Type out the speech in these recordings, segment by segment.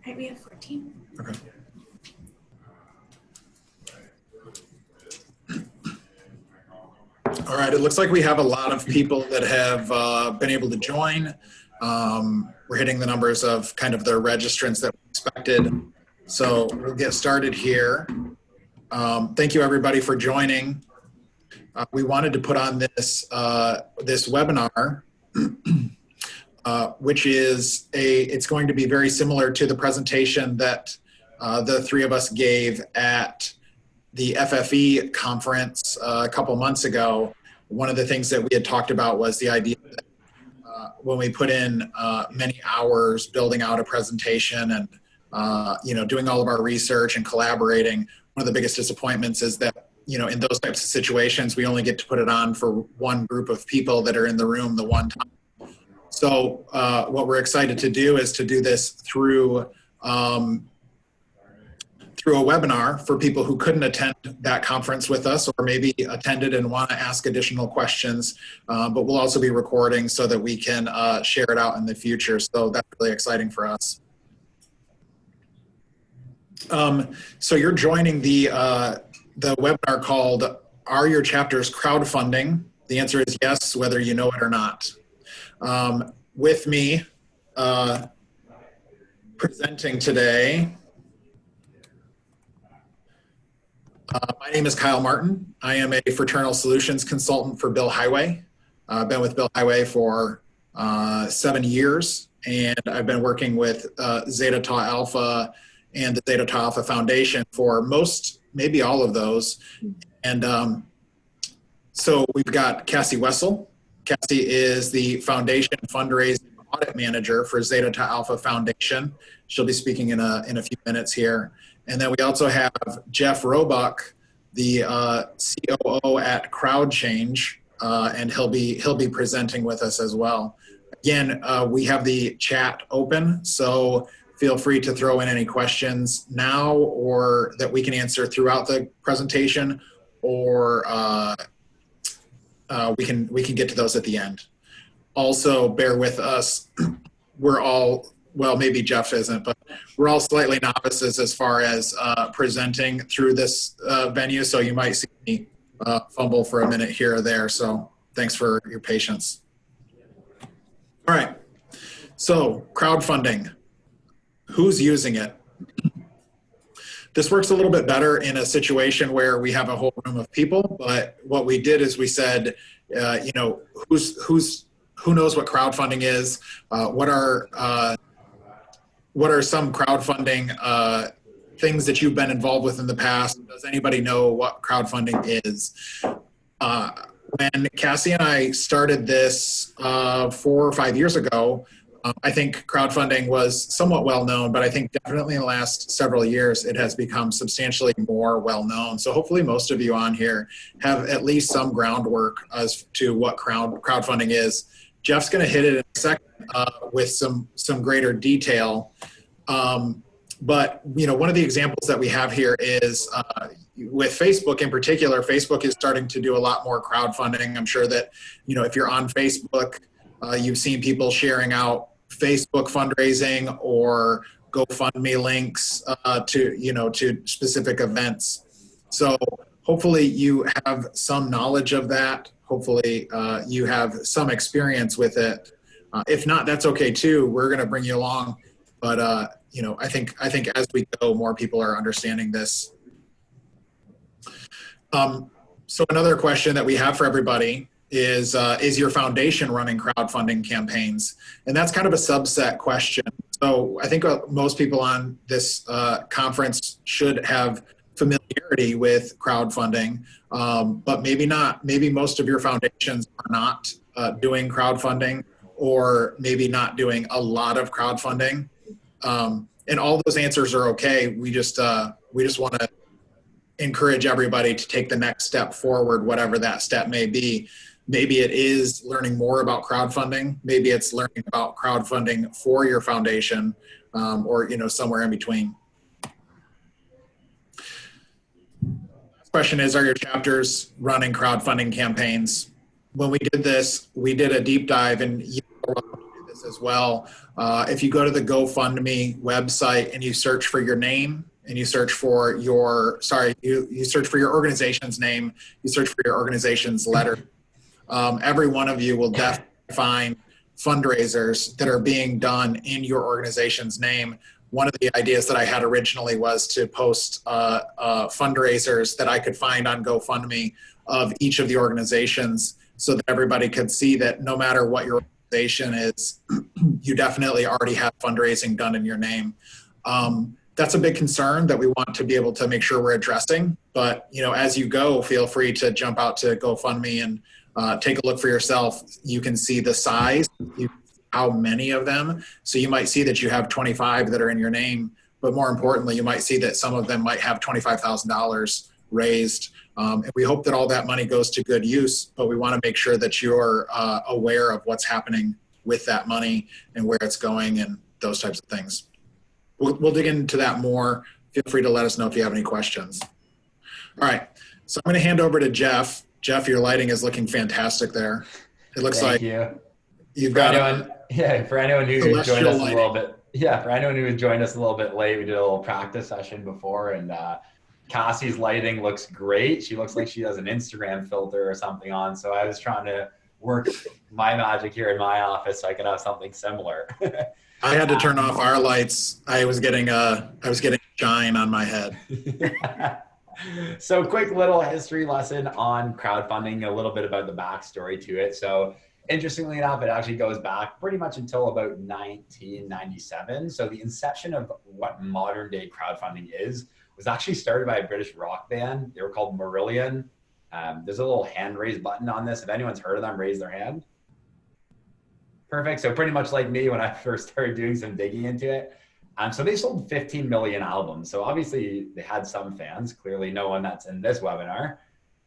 Right, we have 14. Okay. All right, it looks like we have a lot of people that have been able to join. We're hitting the numbers of kind of the registrants that we expected. So we'll get started here. Thank you everybody for joining. We wanted to put on this, this webinar, which is it's going to be very similar to the presentation that the three of us gave at the FFE conference a couple months ago. One of the things that we had talked about was the idea that when we put in many hours building out a presentation and doing all of our research and collaborating, one of the biggest disappointments is that in those types of situations we only get to put it on for one group of people that are in the room the one time. So what we're excited to do is to do this through a webinar for people who couldn't attend that conference with us or maybe attended and want to ask additional questions, but we'll also be recording so that we can share it out in the future. So that's really exciting for us. So you're joining the webinar called Are Your Chapters Crowdfunding? The answer is yes, whether you know it or not. With me presenting today, my name is Kyle Martin. I am a fraternal solutions consultant for Bill Highway. I've been with Bill Highway for 7 years, and I've been working with Zeta Tapa Alpha and the Zeta Tapa Foundation for maybe all of those. And so we've got Cassie Wessel. Cassie is the foundation fundraising audit manager for Zeta Tapa Alpha Foundation. She'll be speaking in a few minutes here. And then we also have Jeff Roebuck, the COO at CrowdChange, and he'll be presenting with us as well. Again, we have the chat open, so feel free to throw in any questions now or that we can answer throughout the presentation, or we can get to those at the end. Also, bear with us. We're all, well, maybe Jeff isn't, but we're all slightly novices as far as presenting through this venue, so you might see me fumble for a minute here or there, so thanks for your patience. All right, so crowdfunding. Who's using it? This works a little bit better in a situation where we have a whole room of people, but what we did is we said, who knows what crowdfunding is? What are some crowdfunding things that you've been involved with in the past? Does anybody know what crowdfunding is? When Cassie and I started this 4 or 5 years ago, I think crowdfunding was somewhat well known, but I think definitely in the last several years it has become substantially more well known. So hopefully most of you on here have at least some groundwork as to what crowdfunding is. Jeff's going to hit it in a second with some greater detail. But one of the examples that we have here is with Facebook in particular. Facebook is starting to do a lot more crowdfunding. I'm sure that if you're on Facebook, you've seen people sharing out Facebook fundraising or GoFundMe links to specific events. So hopefully you have some knowledge of that. Hopefully you have some experience with it. If not, that's okay too. We're going to bring you along. But I think as we go, more people are understanding this. So another question that we have for everybody is your foundation running crowdfunding campaigns? And that's kind of a subset question. So I think most people on this conference should have familiarity with crowdfunding, but maybe not. Maybe most of your foundations are not doing crowdfunding, or maybe not doing a lot of crowdfunding. And all those answers are okay. We just want to encourage everybody to take the next step forward, whatever that step may be. Maybe it is learning more about crowdfunding. Maybe it's learning about crowdfunding for your foundation, or somewhere in between. Question is, are your chapters running crowdfunding campaigns? When we did this, we did a deep dive, and you know, this as well. If you go to the GoFundMe website and you search for your name and you search for your, you search for your organization's name, you search for your organization's letter, every one of you will definitely find fundraisers that are being done in your organization's name. One of the ideas that I had originally was to post fundraisers that I could find on GoFundMe of each of the organizations so that everybody could see that no matter what your organization is, you definitely already have fundraising done in your name. That's a big concern that we want to be able to make sure we're addressing. But, you know, as you go, feel free to jump out to GoFundMe and take a look for yourself. You can see the size, how many of them. So you might see that you have 25 that are in your name, but more importantly, you might see that some of them might have $25,000 raised. And we hope that all that money goes to good use, but we want to make sure that you're aware of what's happening with that money and where it's going and those types of things. We'll dig into that more. Feel free to let us know if you have any questions. All right, so I'm going to hand over to Jeff. Jeff, your lighting is looking fantastic there. It looks like you've got for anyone who joined us a little bit. Yeah, for anyone who joined us a little bit late, we did a little practice session before, and Cassie's lighting looks great. She looks like she has an Instagram filter or something on. So I was trying to work my magic here in my office so I could have something similar. I had to turn off our lights. I was getting shine on my head. So quick little history lesson on crowdfunding, a little bit about the backstory to it. So interestingly enough, it actually goes back pretty much until about 1997. So the inception of what modern day crowdfunding is was actually started by a British rock band. They were called Millennial. There's a little hand raise button on this. If anyone's heard of them, raise their hand. Perfect. So pretty much like me when I first started doing some digging into it. So they sold 15 million albums. So obviously they had some fans, clearly no one that's in this webinar.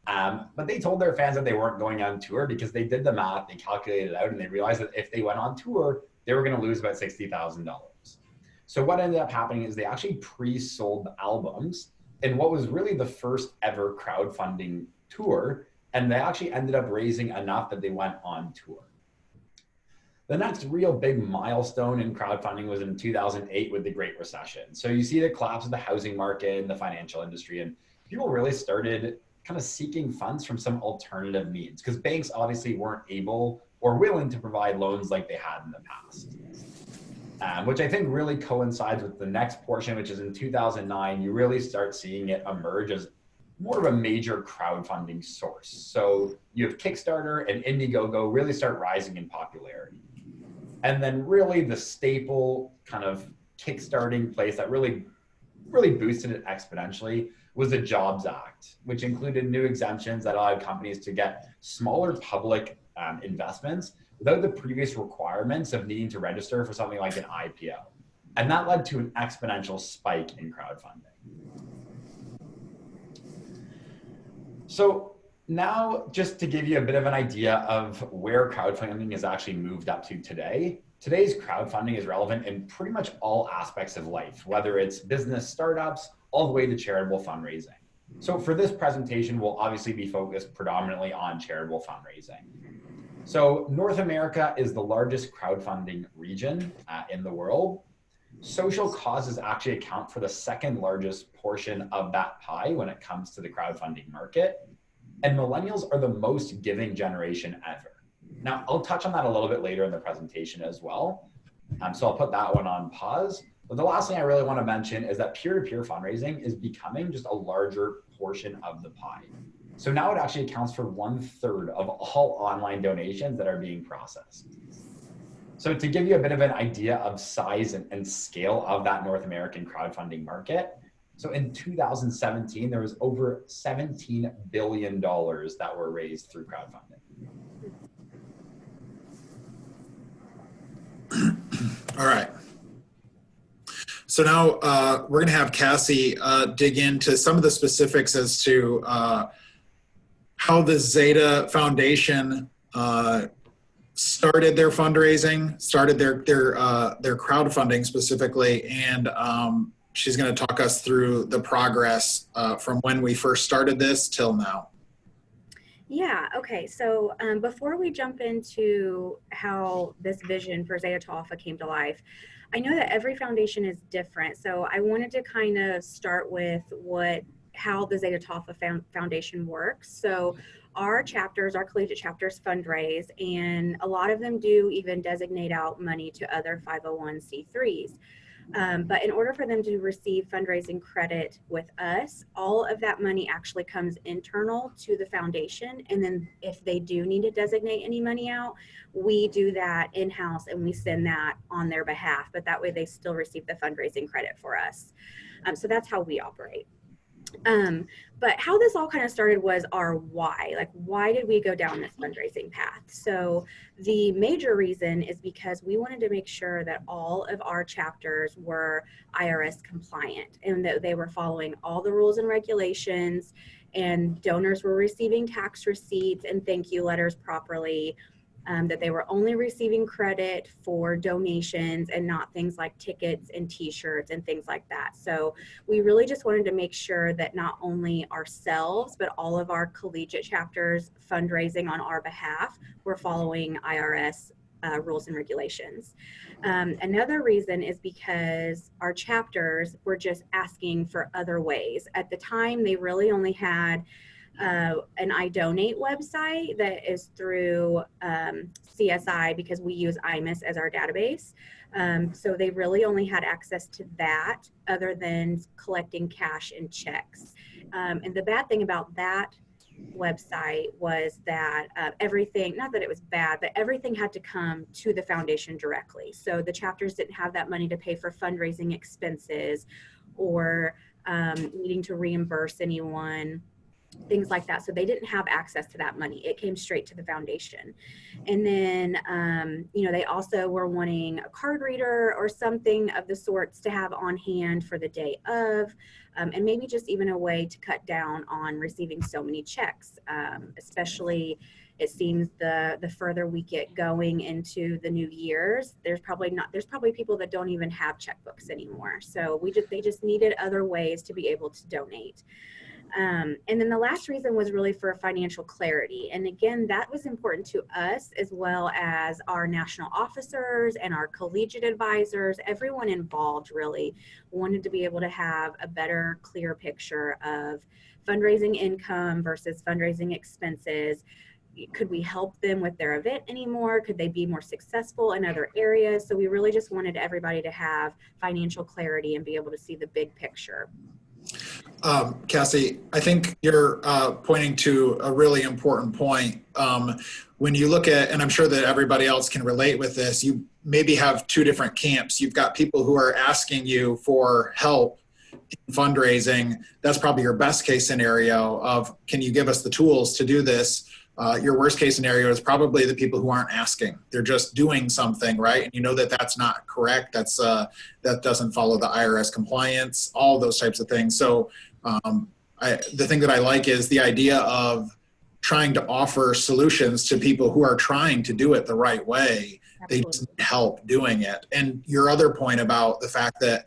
But they told their fans that they weren't going on tour because they did the math, they calculated it out, and they realized that if they went on tour, they were going to lose about $60,000. So what ended up happening is they actually pre-sold the albums in what was really the first ever crowdfunding tour. And they actually ended up raising enough that they went on tour. The next real big milestone in crowdfunding was in 2008 with the Great Recession. So you see the collapse of the housing market and the financial industry, and people really started kind of seeking funds from some alternative means because banks obviously weren't able or willing to provide loans like they had in the past. Which I think really coincides with the next portion, which is in 2009, you really start seeing it emerge as more of a major crowdfunding source. So you have Kickstarter and Indiegogo really start rising in popularity. And then really the staple kind of kickstarting place that really boosted it exponentially was the Jobs Act, which included new exemptions that allowed companies to get smaller public investments without the previous requirements of needing to register for something like an IPO. And that led to an exponential spike in crowdfunding. So now, just to give you a bit of an idea of where crowdfunding has actually moved up to today, today's crowdfunding is relevant in pretty much all aspects of life, whether it's business startups, all the way to charitable fundraising. So for this presentation, we'll obviously be focused predominantly on charitable fundraising. So North America is the largest crowdfunding region in the world. Social causes actually account for the second largest portion of that pie when it comes to the crowdfunding market. And millennials are the most giving generation ever. Now, I'll touch on that a little bit later in the presentation as well. So I'll put that one on pause. But the last thing I really want to mention is that peer-to-peer fundraising is becoming just a larger portion of the pie. So now it actually accounts for 1/3 of all online donations that are being processed. So to give you a bit of an idea of size and scale of that North American crowdfunding market, so in 2017, there was over $17 billion that were raised through crowdfunding. All right. So now we're going to have Cassie dig into some of the specifics as to how the Zeta Foundation started their fundraising, started their crowdfunding specifically, and she's going to talk us through the progress from when we first started this till now. Yeah, okay. So before we jump into how this vision for Zeta Tapa came to life, I know that every foundation is different. So I wanted to kind of start with how the Zeta Tapa Foundation works. So our chapters, our collegiate chapters fundraise, and a lot of them do even designate out money to other 501c3s. But in order for them to receive fundraising credit with us, all of that money actually comes internal to the foundation. And then if they do need to designate any money out, we do that in-house and we send that on their behalf. But that way they still receive the fundraising credit for us. So that's how we operate. But how this all kind of started was our why. Like, why did we go down this fundraising path? So the major reason is because we wanted to make sure that all of our chapters were IRS compliant and that they were following all the rules and regulations, and donors were receiving tax receipts and thank you letters properly. That they were only receiving credit for donations and not things like tickets and t-shirts and things like that. So we really just wanted to make sure that not only ourselves, but all of our collegiate chapters fundraising on our behalf were following IRS rules and regulations. Another reason is because our chapters were just asking for other ways. At the time, they really only had an I Donate website that is through CSI because we use IMIS as our database. So they really only had access to that other than collecting cash and checks. And the bad thing about that website was that everything, not that it was bad, but everything had to come to the foundation directly. So the chapters didn't have that money to pay for fundraising expenses or needing to reimburse anyone, things like that. So they didn't have access to that money. It came straight to the foundation. And then, they also were wanting a card reader or something of the sorts to have on hand for the day of, and maybe just even a way to cut down on receiving so many checks, especially it seems the further we get going into the new years, there's probably people that don't even have checkbooks anymore. So they just needed other ways to be able to donate. And then the last reason was really for financial clarity. And again, that was important to us as well as our national officers and our collegiate advisors. Everyone involved really wanted to be able to have a better, clear picture of fundraising income versus fundraising expenses. Could we help them with their event anymore? Could they be more successful in other areas? So we really just wanted everybody to have financial clarity and be able to see the big picture. Cassie, I think you're pointing to a really important point. When you look at, and I'm sure that everybody else can relate with this, you maybe have two different camps. You've got people who are asking you for help in fundraising. That's probably your best case scenario of, can you give us the tools to do this? Your worst case scenario is probably the people who aren't asking. They're just doing something, right? And you know that that's not correct. That doesn't follow the IRS compliance, all those types of things. So the thing that I like is the idea of trying to offer solutions to people who are trying to do it the right way. Absolutely. They just need help doing it. And your other point about the fact that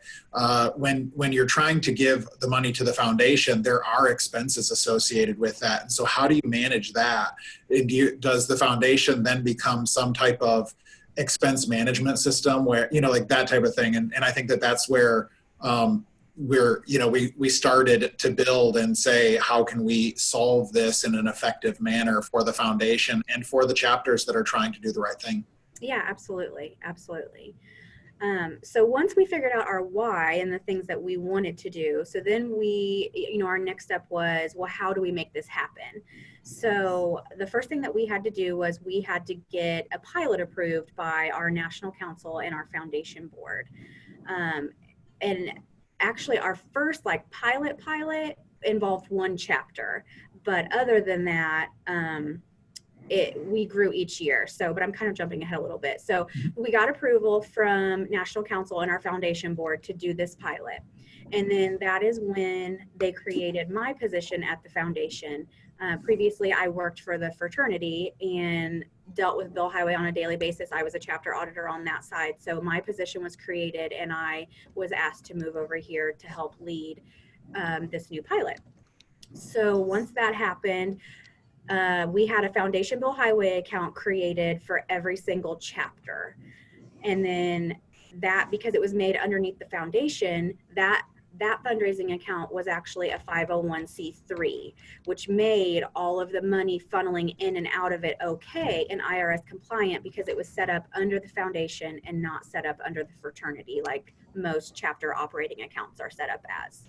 when you're trying to give the money to the foundation, there are expenses associated with that. And so how do you manage that? Does the foundation then become some type of expense management system where, like that type of thing? And I think that that's where we started to build and say, how can we solve this in an effective manner for the foundation and for the chapters that are trying to do the right thing? Yeah, absolutely. Absolutely. So once we figured out our why and the things that we wanted to do, so then our next step was, well, how do we make this happen? So the first thing that we had to do was we had to get a pilot approved by our national council and our foundation board. And actually our first pilot involved one chapter, but other than that, we grew each year. So, but I'm kind of jumping ahead a little bit. So we got approval from National Council and our foundation board to do this pilot. And then that is when they created my position at the foundation. Previously, I worked for the fraternity and dealt with Bill Highway on a daily basis. I was a chapter auditor on that side. So my position was created and I was asked to move over here to help lead this new pilot. So once that happened, we had a Foundation Bill Highway account created for every single chapter. And then that, because it was made underneath the foundation, that fundraising account was actually a 501c3, which made all of the money funneling in and out of it okay and IRS compliant, because it was set up under the foundation and not set up under the fraternity like most chapter operating accounts are set up as.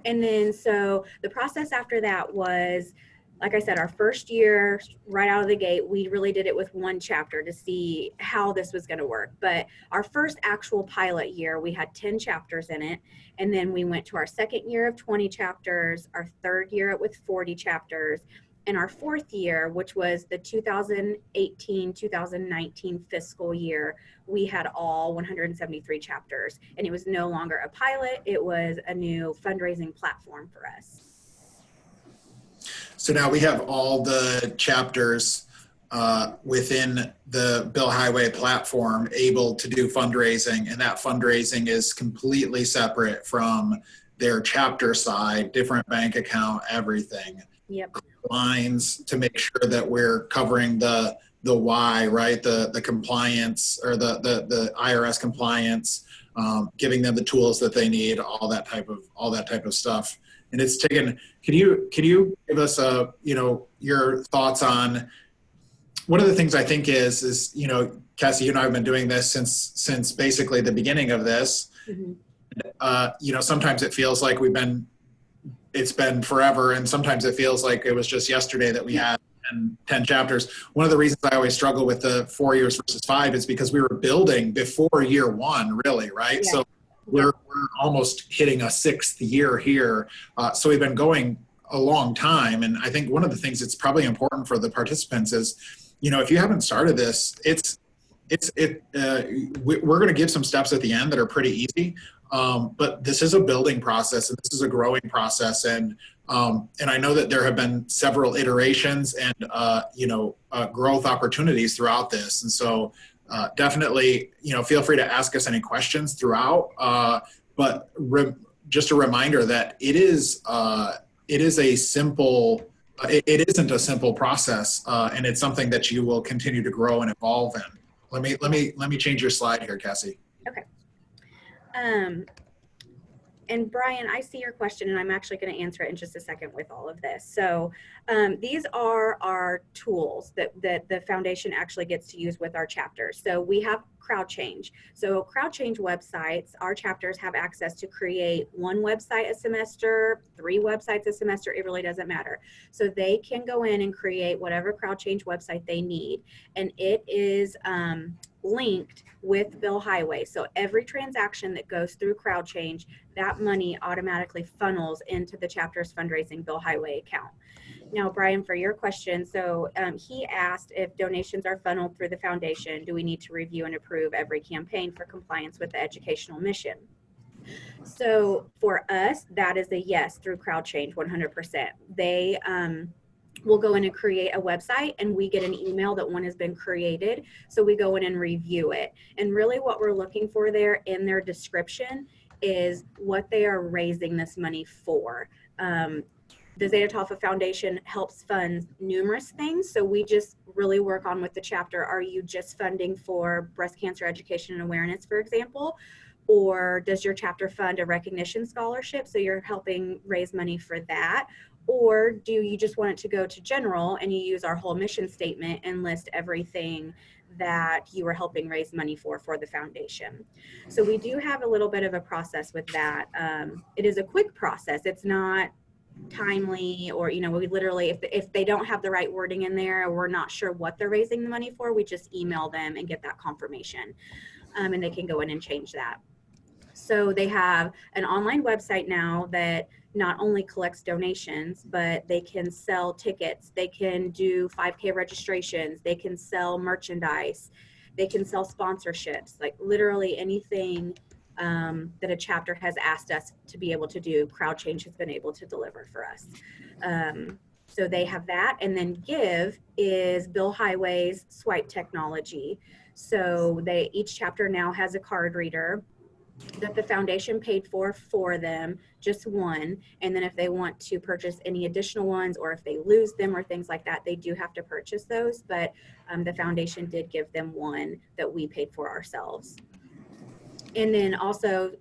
And then so the process after that was, like I said, our first year, right out of the gate, we really did it with one chapter to see how this was going to work. But our first actual pilot year, we had 10 chapters in it. And then we went to our second year of 20 chapters, our third year with 40 chapters, and our fourth year, which was the 2018-2019 fiscal year, we had all 173 chapters. And it was no longer a pilot, it was a new fundraising platform for us. So now we have all the chapters within the Bill Highway platform able to do fundraising, and that fundraising is completely separate from their chapter side, different bank account, everything. Yep. Lines to make sure that we're covering the why, right? The compliance, or the IRS compliance, giving them the tools that they need, all that type of stuff. And it's taken, can you give us your thoughts on one of the things I think is, Cassie, you and I have been doing this since basically the beginning of this. Mm-hmm. Sometimes it feels like it's been forever, and sometimes it feels like it was just yesterday that we had 10 chapters. One of the reasons I always struggle with the 4 years versus 5 is because we were building before year one, really, right? Yeah. So we're almost hitting a 6th year here. So we've been going a long time. And I think one of the things that's probably important for the participants is, if you haven't started this, we're going to give some steps at the end that are pretty easy. But this is a building process, and this is a growing process. And I know that there have been several iterations and, growth opportunities throughout this. And so definitely, feel free to ask us any questions throughout. But just a reminder that it isn't a simple process, and it's something that you will continue to grow and evolve in. Let me change your slide here, Cassie. Okay. And Brian, I see your question, and I'm actually going to answer it in just a second with all of this. So these are our tools that the foundation actually gets to use with our chapters. So we have CrowdChange. So CrowdChange websites, our chapters have access to create 1 website a semester, 3 websites a semester, it really doesn't matter. So they can go in and create whatever CrowdChange website they need. And it is linked with Bill Highway. So every transaction that goes through CrowdChange, that money automatically funnels into the chapter's fundraising Bill Highway account. Now, Brian, for your question, so he asked if donations are funneled through the foundation, do we need to review and approve every campaign for compliance with the educational mission? So for us, that is a yes through CrowdChange, 100%. They we'll go in and create a website, and we get an email that one has been created. So we go in and review it. And really what we're looking for there in their description is what they are raising this money for. The Zeta Tapa Foundation helps fund numerous things. So we just really work on with the chapter, are you just funding for breast cancer education and awareness, for example? Or does your chapter fund a recognition scholarship? So you're helping raise money for that. Or do you just want it to go to general and you use our whole mission statement and list everything that you are helping raise money for the foundation? So we do have a little bit of a process with that. It is a quick process. It's not timely, or we literally, if they don't have the right wording in there, or we're not sure what they're raising the money for, we just email them and get that confirmation, and they can go in and change that. So they have an online website now that not only collects donations, but they can sell tickets, they can do 5K registrations, they can sell merchandise, they can sell sponsorships, like literally anything that a chapter has asked us to be able to do, CrowdChange has been able to deliver for us. So they have that. And then Give is Bill Highway's swipe technology. So each chapter now has a card reader. that the foundation paid for them, just one. And then if they want to purchase any additional ones, or if they lose them or things like that, they do have to purchase those. But the foundation did give them one that we paid for ourselves. And then also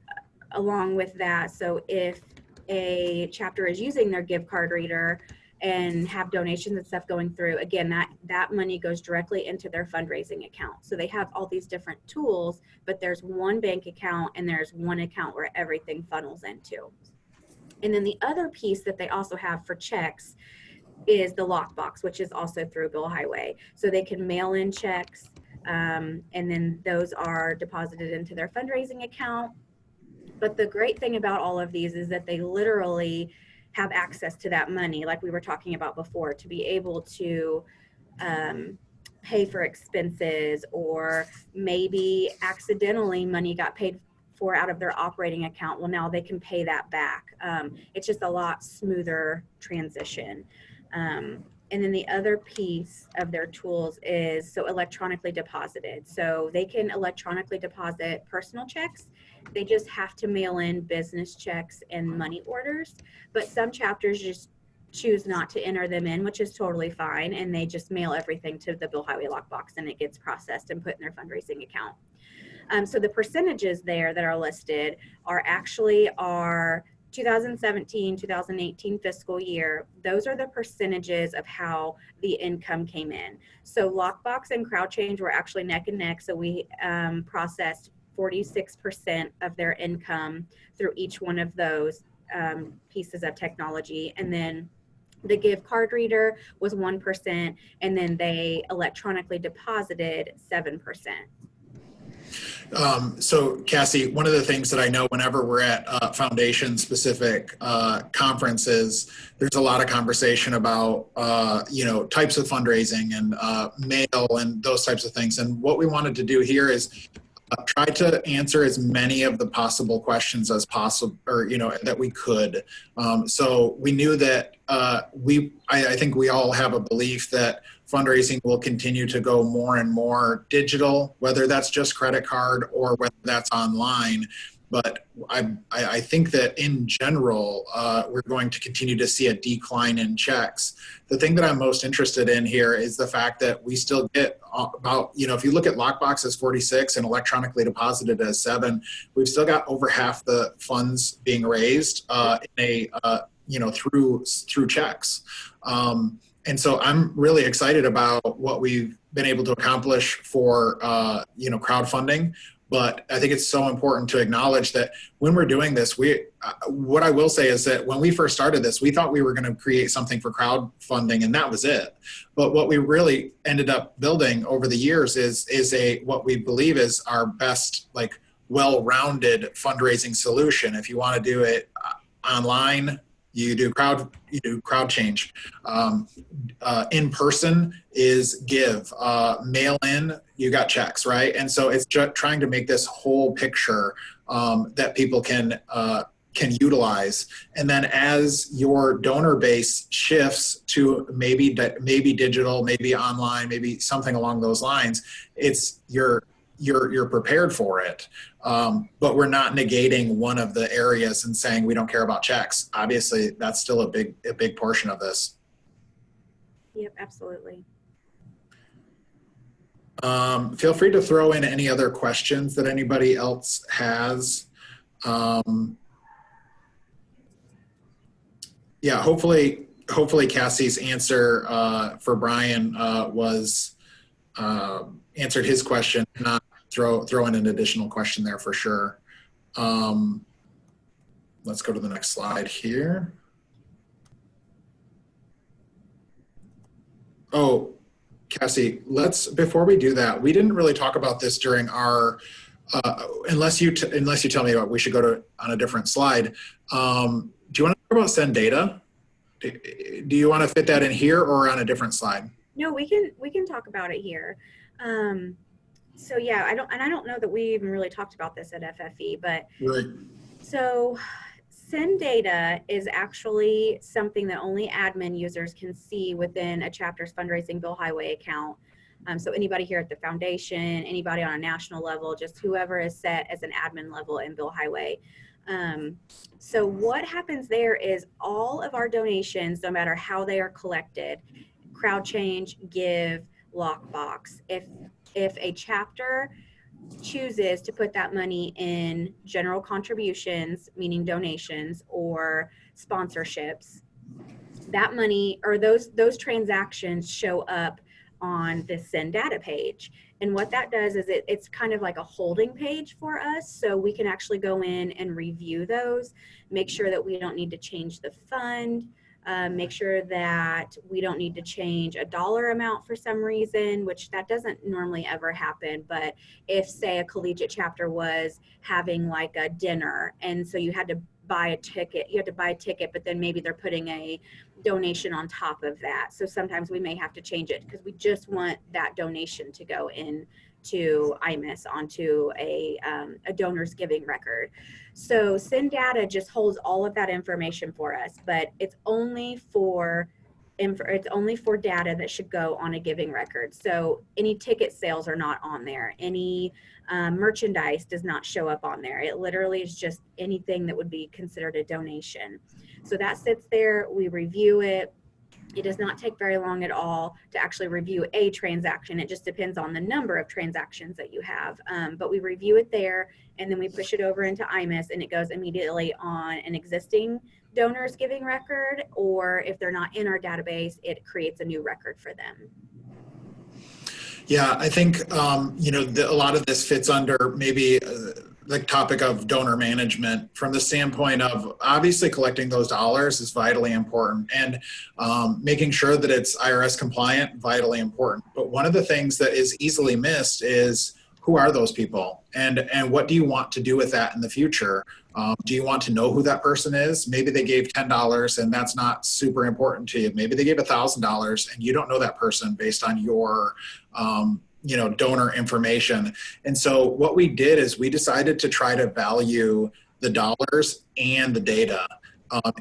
along with that, so if a chapter is using their gift card reader and have donations and stuff going through, again, that money goes directly into their fundraising account. So they have all these different tools, but there's one bank account and there's one account where everything funnels into. And then the other piece that they also have for checks is the lockbox, which is also through Bill Highway. So they can mail in checks, and then those are deposited into their fundraising account. But the great thing about all of these is that they literally have access to that money, like we were talking about before, to be able to pay for expenses, or maybe accidentally money got paid for out of their operating account. Well, now they can pay that back. It's just a lot smoother transition. And then the other piece of their tools is so electronically deposited. So they can electronically deposit personal checks. They just have to mail in business checks and money orders. But some chapters just choose not to enter them in, which is totally fine. And they just mail everything to the Bill Highway lockbox, and it gets processed and put in their fundraising account. So the percentages there that are listed are actually our 2017, 2018 fiscal year. Those are the percentages of how the income came in. So Lockbox and CrowdChange were actually neck and neck. So we processed 46% of their income through each one of those pieces of technology. And then the gift card reader was 1%, and then they electronically deposited 7%. So Cassie, one of the things that I know whenever we're at foundation specific conferences, there's a lot of conversation about, types of fundraising and mail and those types of things. And what we wanted to do here is try to answer as many of the possible questions as possible, or, that we could. So we knew that I think we all have a belief that fundraising will continue to go more and more digital, whether that's just credit card or whether that's online. But I think that in general, we're going to continue to see a decline in checks. The thing that I'm most interested in here is the fact that we still get about, if you look at lockbox as 46 and electronically deposited as 7, we've still got over half the funds being raised through checks. And so I'm really excited about what we've been able to accomplish for, crowdfunding. But I think it's so important to acknowledge that when we're doing this, what I will say is that when we first started this, we thought we were going to create something for crowdfunding, and that was it. But what we really ended up building over the years is what we believe is our best, well-rounded fundraising solution. If you want to do it online, you do CrowdChange. In person is Give. Mail in, you got checks, right? And so it's just trying to make this whole picture that people can utilize. And then as your donor base shifts to maybe digital, maybe online, maybe something along those lines, it's you're prepared for it. But we're not negating one of the areas and saying we don't care about checks. Obviously, that's still a big portion of this. Yep, absolutely. Feel free to throw in any other questions that anybody else has. Yeah, hopefully Cassie's answer for Brian was answered his question. Not throw in an additional question there for sure. Let's go to the next slide here. Oh, Cassie, before we do that, we didn't really talk about this during our, unless you tell me we should go on a different slide. Do you want to talk about send data? Do you want to fit that in here or on a different slide? No, we can talk about it here. So yeah, I don't know that we even really talked about this at FFE, but right. So send data is actually something that only admin users can see within a chapter's fundraising Bill Highway account. So anybody here at the foundation, anybody on a national level, just whoever is set as an admin level in Bill Highway. So what happens there is all of our donations, no matter how they are collected, CrowdChange, Give, Lockbox, if a chapter chooses to put that money in general contributions, meaning donations, or sponsorships, that money or those transactions show up on the send data page. And what that does is it's kind of like a holding page for us, so we can actually go in and review those, make sure that we don't need to change the fund, make sure that we don't need to change a dollar amount for some reason, which that doesn't normally ever happen. But if, say, a collegiate chapter was having like a dinner, and so you had to buy a ticket, but then maybe they're putting a donation on top of that. So sometimes we may have to change it because we just want that donation to go into IMIS onto a donor's giving record. So Send Data just holds all of that information for us, but it's only for data that should go on a giving record. So any ticket sales are not on there. Any merchandise does not show up on there. It literally is just anything that would be considered a donation. So that sits there, we review it. It does not take very long at all to actually review a transaction. It just depends on the number of transactions that you have. But we review it there, and then we push it over into IMIS, and it goes immediately on an existing donor's giving record, or if they're not in our database, it creates a new record for them. Yeah, I think, a lot of this fits under maybe the topic of donor management from the standpoint of obviously collecting those dollars is vitally important, and making sure that it's IRS compliant, vitally important. But one of the things that is easily missed is who are those people, and what do you want to do with that in the future? Do you want to know who that person is? Maybe they gave $10 and that's not super important to you. Maybe they gave $1,000 and you don't know that person based on your donor information. And so what we did is we decided to try to value the dollars and the data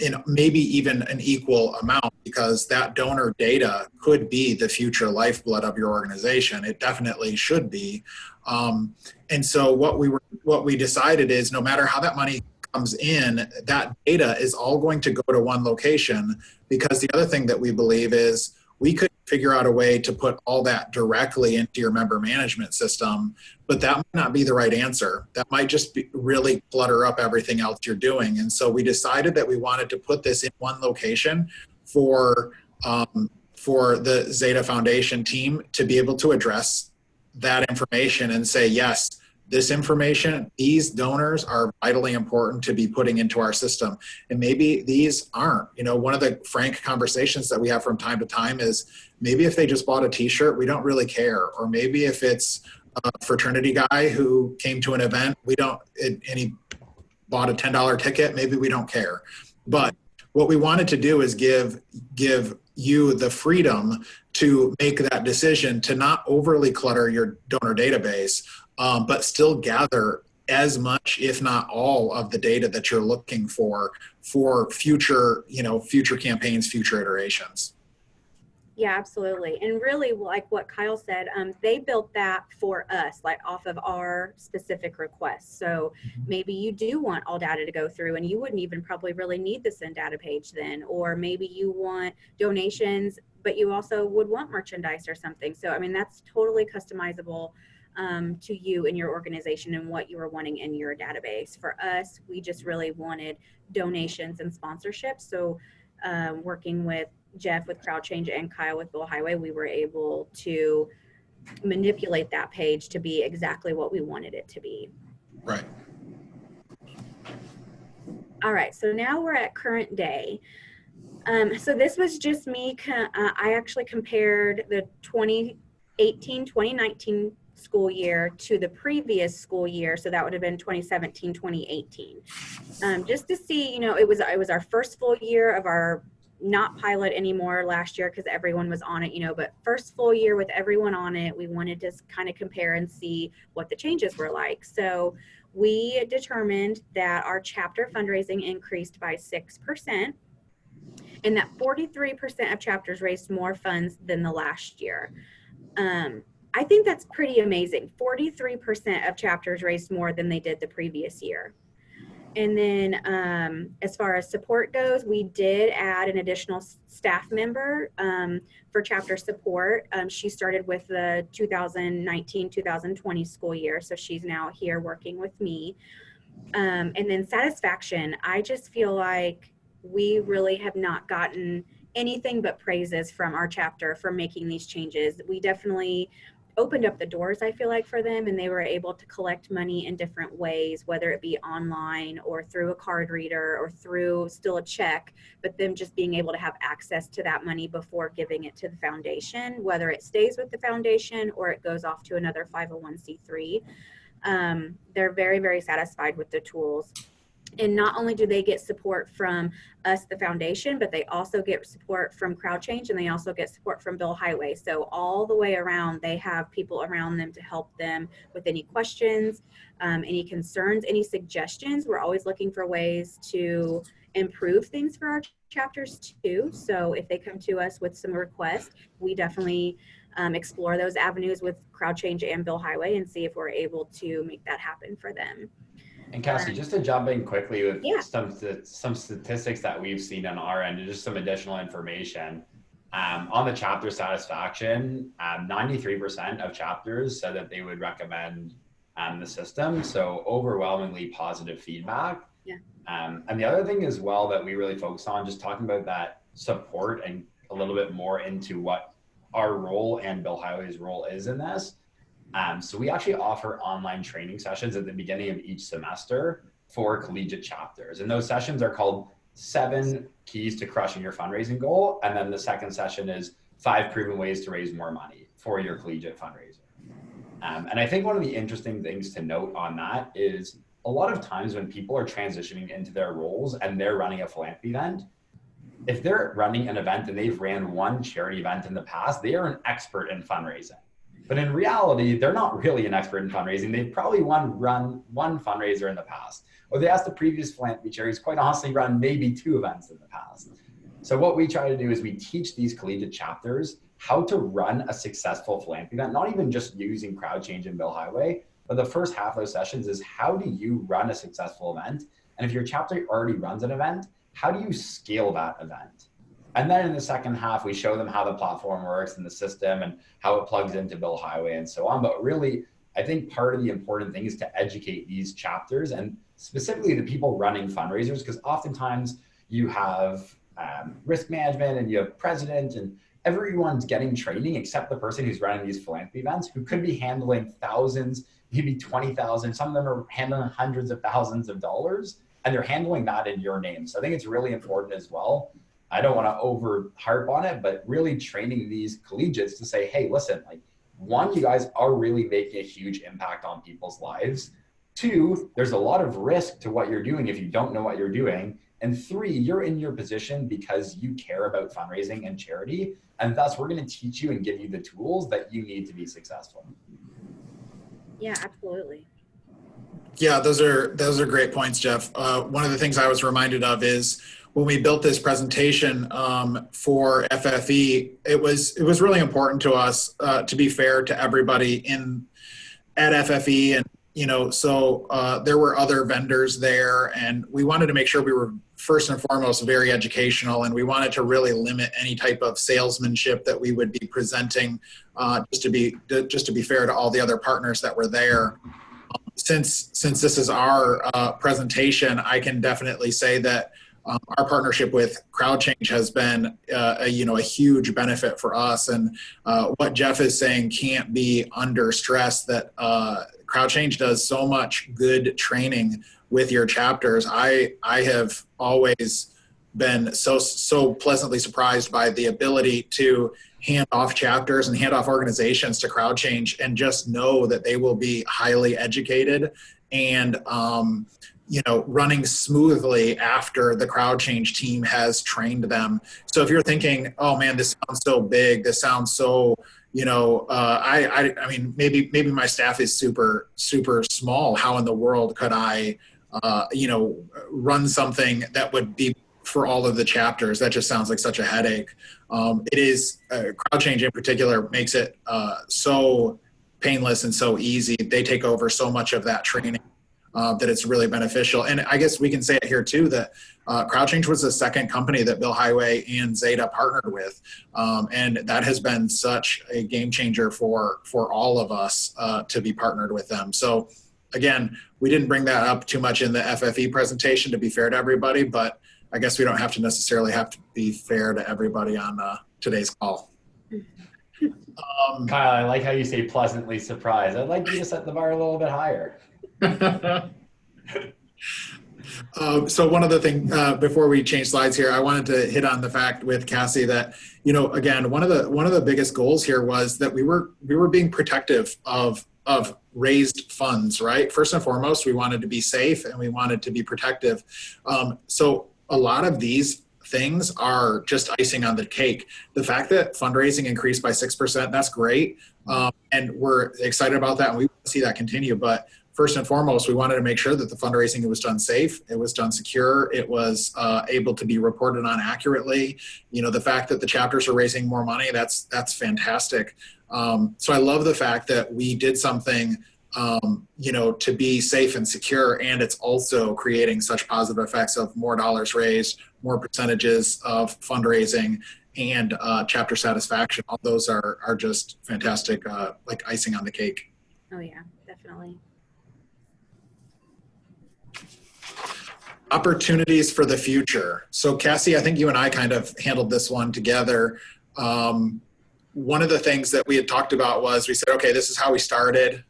in maybe even an equal amount, because that donor data could be the future lifeblood of your organization. It definitely should be. And so what we decided is, no matter how that money comes in, that data is all going to go to one location, because the other thing that we believe is we could figure out a way to put all that directly into your member management system, but that might not be the right answer. That might just really clutter up everything else you're doing. And so we decided that we wanted to put this in one location for the Zeta Foundation team to be able to address that information and say, yes, this information, these donors are vitally important to be putting into our system. And maybe these aren't. One of the frank conversations that we have from time to time is, maybe if they just bought a t-shirt, we don't really care. Or maybe if it's a fraternity guy who came to an event, and he bought a $10 ticket, maybe we don't care. But what we wanted to do is give you the freedom to make that decision to not overly clutter your donor database, but still gather as much, if not all, of the data that you're looking for future campaigns, future iterations. Yeah, absolutely. And really, like what Kyle said, they built that for us, like off of our specific requests. So maybe you do want all data to go through, and you wouldn't even probably really need the send data page then. Or maybe you want donations, but you also would want merchandise or something. So, that's totally customizable to you and your organization and what you were wanting in your database. For us, we just really wanted donations and sponsorships. So working with Jeff with CrowdChange and Kyle with Bill Highway, we were able to manipulate that page to be exactly what we wanted it to be. Right. All right, so now we're at current day. So this was just me. I actually compared the 2018-2019 school year to the previous school year. So that would have been 2017-2018. Just to see, it was our first full year of our not pilot anymore last year because everyone was on it, but first full year with everyone on it, we wanted to kind of compare and see what the changes were like. So we determined that our chapter fundraising increased by 6%, and that 43% of chapters raised more funds than the last year. I think that's pretty amazing. 43% of chapters raised more than they did the previous year. And then as far as support goes, we did add an additional staff member for chapter support. She started with the 2019-2020 school year, so she's now here working with me. And then satisfaction, I just feel like we really have not gotten anything but praises from our chapter for making these changes. We definitely opened up the doors, I feel like, for them, and they were able to collect money in different ways, whether it be online or through a card reader or through still a check, but them just being able to have access to that money before giving it to the foundation, whether it stays with the foundation or it goes off to another 501c3. They're very, very satisfied with the tools. And not only do they get support from us, the foundation, but they also get support from CrowdChange, and they also get support from Bill Highway. So all the way around, they have people around them to help them with any questions, any concerns, any suggestions. We're always looking for ways to improve things for our chapters too. So if they come to us with some requests, we definitely explore those avenues with CrowdChange and Bill Highway and see if we're able to make that happen for them. And Cassie, just to jump in quickly with some statistics that we've seen on our end, and just some additional information. On the chapter satisfaction, 93% of chapters said that they would recommend the system. So overwhelmingly positive feedback. Yeah. And the other thing as well that we really focus on, just talking about that support and a little bit more into what our role and Bill Highway's role is in this. So we actually offer online training sessions at the beginning of each semester for collegiate chapters. And those sessions are called 7 Keys to Crushing Your Fundraising Goal. And then the second session is 5 Proven Ways to Raise More Money for your collegiate fundraiser. And I think one of the interesting things to note on that is a lot of times when people are transitioning into their roles and they're running a philanthropy event, if they're running an event and they've ran one charity event in the past, they are an expert in fundraising. But in reality, they're not really an expert in fundraising. They've probably run one fundraiser in the past, or they asked the previous philanthropy charities, quite honestly, run maybe 2 events in the past. So what we try to do is we teach these collegiate chapters how to run a successful philanthropy event, not even just using CrowdChange and Bill Highway, but the first half of those sessions is how do you run a successful event? And if your chapter already runs an event, how do you scale that event? And then in the second half, we show them how the platform works and the system and how it plugs into Bill Highway and so on. But really, I think part of the important thing is to educate these chapters and specifically the people running fundraisers, because oftentimes you have risk management and you have president and everyone's getting training except the person who's running these philanthropy events, who could be handling thousands, maybe 20,000. Some of them are handling hundreds of thousands of dollars, and they're handling that in your name. So I think it's really important as well. I don't want to over harp on it, but really training these collegiates to say, hey, listen, like, 1, you guys are really making a huge impact on people's lives. 2, there's a lot of risk to what you're doing if you don't know what you're doing. And 3, you're in your position because you care about fundraising and charity. And thus we're going to teach you and give you the tools that you need to be successful. Yeah, absolutely. Yeah, those are great points, Jeff. One of the things I was reminded of is when we built this presentation for FFE, it was really important to us to be fair to everybody at FFE, and so there were other vendors there, and we wanted to make sure we were first and foremost very educational, and we wanted to really limit any type of salesmanship that we would be presenting, just to be fair to all the other partners that were there. Since this is our presentation, I can definitely say that our partnership with CrowdChange has been a huge benefit for us, and what Jeff is saying can't be under stress, that CrowdChange does so much good training with your chapters. I have always been so pleasantly surprised by the ability to hand off chapters and hand off organizations to CrowdChange and just know that they will be highly educated and running smoothly after the CrowdChange team has trained them. So if you're thinking, oh man, this sounds so big, this sounds so, I mean, maybe my staff is super small. How in the world could I, run something that would be for all of the chapters. That just sounds like such a headache. It is, CrowdChange in particular makes it so painless and so easy. They take over so much of that training that it's really beneficial. And I guess we can say it here too, that CrowdChange was the second company that Bill Highway and Zeta partnered with. And that has been such a game changer for all of us to be partnered with them. So again, we didn't bring that up too much in the FFE presentation, to be fair to everybody, but I guess we don't have to necessarily have to be fair to everybody on today's call. Kyle, I like how you say pleasantly surprised. I'd like you to set the bar a little bit higher. So one other thing before we change slides here, I wanted to hit on the fact with Cassie that, you know, again, one of the biggest goals here was that we were being protective of raised funds, right? First and foremost, we wanted to be safe and we wanted to be protective. So a lot of these things are just icing on the cake. The fact that fundraising increased by 6%, that's great. And we're excited about that and we want to see that continue. But first and foremost, we wanted to make sure that the fundraising was done safe, it was done secure, it was able to be reported on accurately. You know, the fact that the chapters are raising more money, that's fantastic. So I love the fact that we did something, you know, to be safe and secure, and it's also creating such positive effects of more dollars raised, more percentages of fundraising, and chapter satisfaction. All those are just fantastic, like icing on the cake. Oh yeah, definitely. Opportunities for the future. So Cassie, I think you and I kind of handled this one together. One of the things that we had talked about was we said, okay, this is how we started.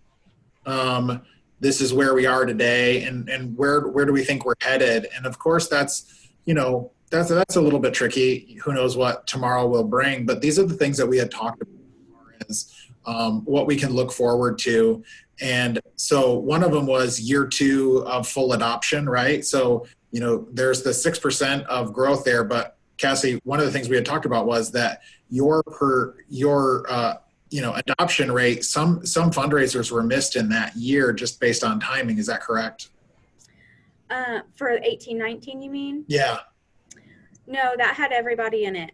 This is where we are today, and where do we think we're headed? And of course, that's, you know, that's a little bit tricky. Who knows what tomorrow will bring? But these are the things that we had talked about as what we can look forward to. And so one of them was year 2 of full adoption, right? So, you know, there's the 6% of growth there, but Cassie, one of the things we had talked about was that your adoption rate, some fundraisers were missed in that year just based on timing. Is that correct? For 18-19, you mean? Yeah. No, that had everybody in it.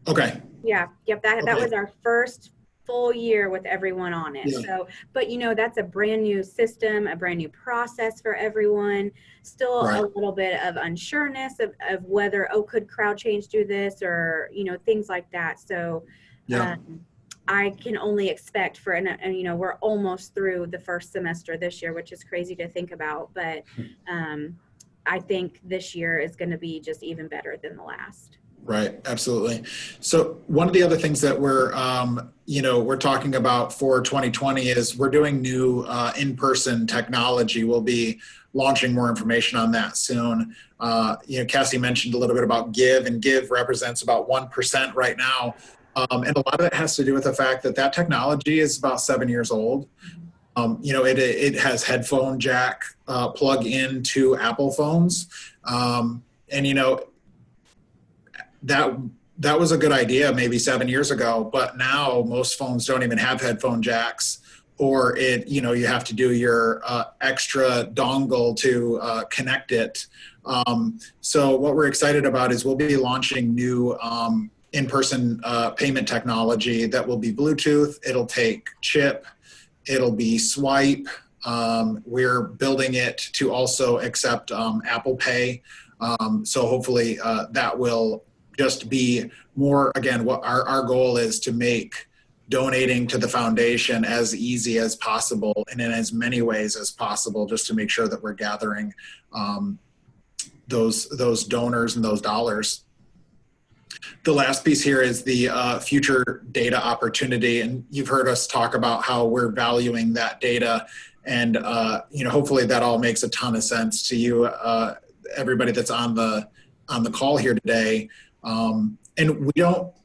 Okay. Yeah. Yep. That Okay. was our first full year with everyone on it. Yeah. So, but you know, that's a brand new system, a brand new process for everyone. Still Right. a little bit of unsureness of whether, could CrowdChange do this, or, you know, things like that. So, Yeah. I can only expect for, and you know, we're almost through the first semester this year, which is crazy to think about, but I think this year is going to be just even better than the last. Right, absolutely. So one of the other things that we're talking about for 2020 is we're doing new in-person technology. We'll be launching more information on that soon. Cassie mentioned a little bit about Give, and Give represents about 1% right now. And a lot of it has to do with the fact that technology is about 7 years old. It has headphone jack plug into Apple phones. That was a good idea maybe 7 years ago, but now most phones don't even have headphone jacks, or you have to do your extra dongle to connect it. So what we're excited about is we'll be launching new in-person payment technology that will be Bluetooth. It'll take chip, it'll be swipe. We're building it to also accept Apple Pay. So hopefully that will just be more, again, what our goal is to make donating to the foundation as easy as possible and in as many ways as possible, just to make sure that we're gathering those donors and those dollars. The last piece here is the future data opportunity, and you've heard us talk about how we're valuing that data, and hopefully that all makes a ton of sense to you, everybody that's on the call here today. And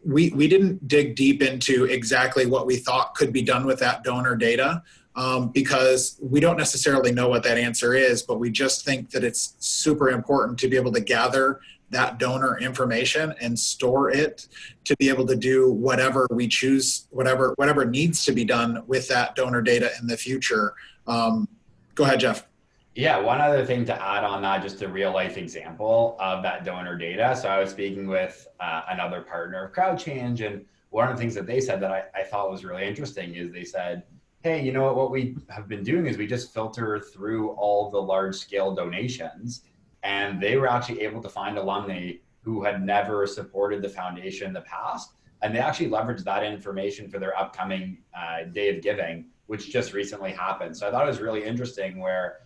we didn't dig deep into exactly what we thought could be done with that donor data, because we don't necessarily know what that answer is, but we just think that it's super important to be able to gather that donor information and store it to be able to do whatever we choose, whatever needs to be done with that donor data in the future. Go ahead, Jeff. Yeah, one other thing to add on that, just a real life example of that donor data. So I was speaking with another partner of CrowdChange, and one of the things that they said that I thought was really interesting is they said, hey, you know what we have been doing is we just filter through all the large scale donations, and they were actually able to find alumni who had never supported the foundation in the past, and they actually leveraged that information for their upcoming Day of Giving, which just recently happened. So I thought it was really interesting where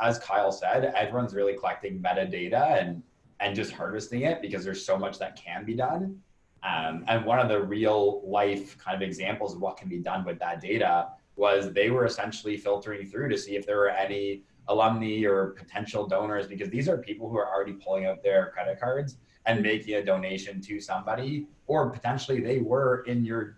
as Kyle said, everyone's really collecting metadata and just harvesting it because there's so much that can be done. And one of the real life kind of examples of what can be done with that data was they were essentially filtering through to see if there were any alumni or potential donors, because these are people who are already pulling out their credit cards and making a donation to somebody, or potentially they were in your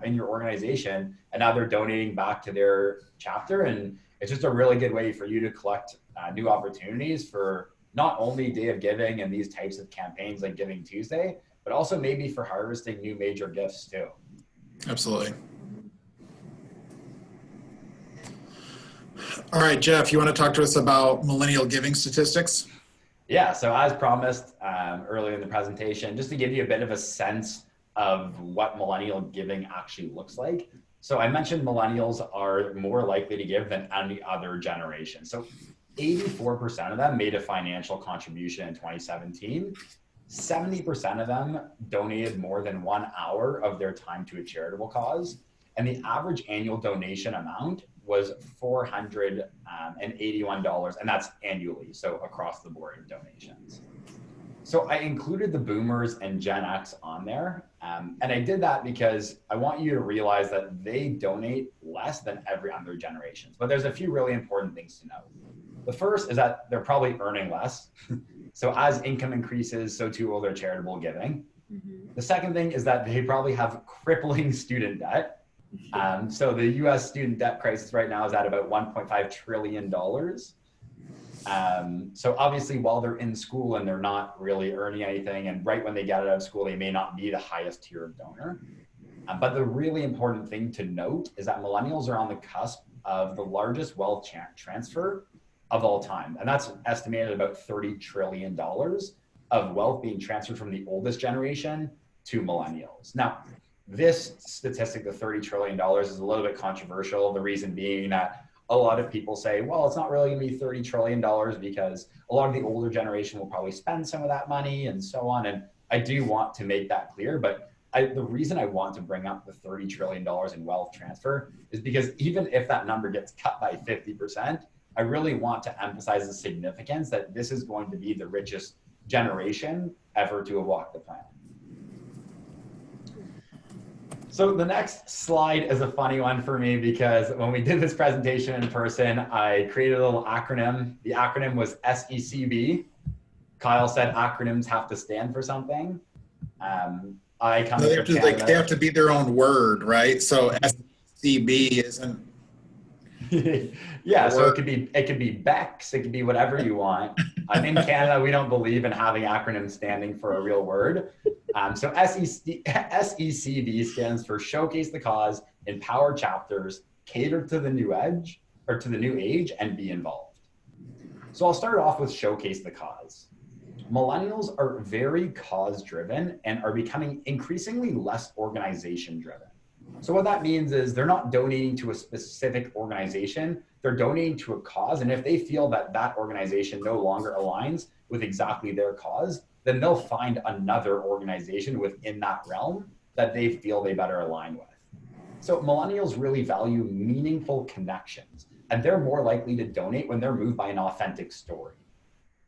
organization and now they're donating back to their chapter. And it's just a really good way for you to collect new opportunities for not only Day of Giving and these types of campaigns like Giving Tuesday, but also maybe for harvesting new major gifts too. Absolutely. All right, Jeff, you want to talk to us about millennial giving statistics? Yeah, so as promised earlier in the presentation, just to give you a bit of a sense of what millennial giving actually looks like. So I mentioned millennials are more likely to give than any other generation. So 84% of them made a financial contribution in 2017. 70% of them donated more than 1 hour of their time to a charitable cause. And the average annual donation amount was $481, and that's annually, so across the board donations. So I included the boomers and Gen X on there. And I did that because I want you to realize that they donate less than every other generation. But there's a few really important things to know. The first is that they're probably earning less. So as income increases, so too will their charitable giving. Mm-hmm. The second thing is that they probably have crippling student debt. So the US student debt crisis right now is at about $1.5 trillion. So obviously while they're in school and they're not really earning anything, and right when they get out of school, they may not be the highest tier of donor. But the really important thing to note is that millennials are on the cusp of the largest wealth transfer of all time. And that's estimated at about $30 trillion of wealth being transferred from the oldest generation to millennials. Now, this statistic, the $30 trillion, is a little bit controversial. The reason being that a lot of people say, well, it's not really gonna be $30 trillion because a lot of the older generation will probably spend some of that money and so on. And I do want to make that clear, but the reason I want to bring up the $30 trillion in wealth transfer is because even if that number gets cut by 50%, I really want to emphasize the significance that this is going to be the richest generation ever to have walked the planet. So the next slide is a funny one for me because when we did this presentation in person, I created a little acronym. The acronym was SECB. Kyle said acronyms have to stand for something. They have to be their own word, right? So SECB isn't. Yeah, so it could be BEX, it could be whatever you want. In Canada, we don't believe in having acronyms standing for a real word. So SECB stands for Showcase the Cause, Empower Chapters, Cater to the New Age, and Be Involved. So I'll start off with Showcase the Cause. Millennials are very cause-driven and are becoming increasingly less organization-driven. So what that means is they're not donating to a specific organization, they're donating to a cause. And if they feel that that organization no longer aligns with exactly their cause, then they'll find another organization within that realm that they feel they better align with. So millennials really value meaningful connections, and they're more likely to donate when they're moved by an authentic story.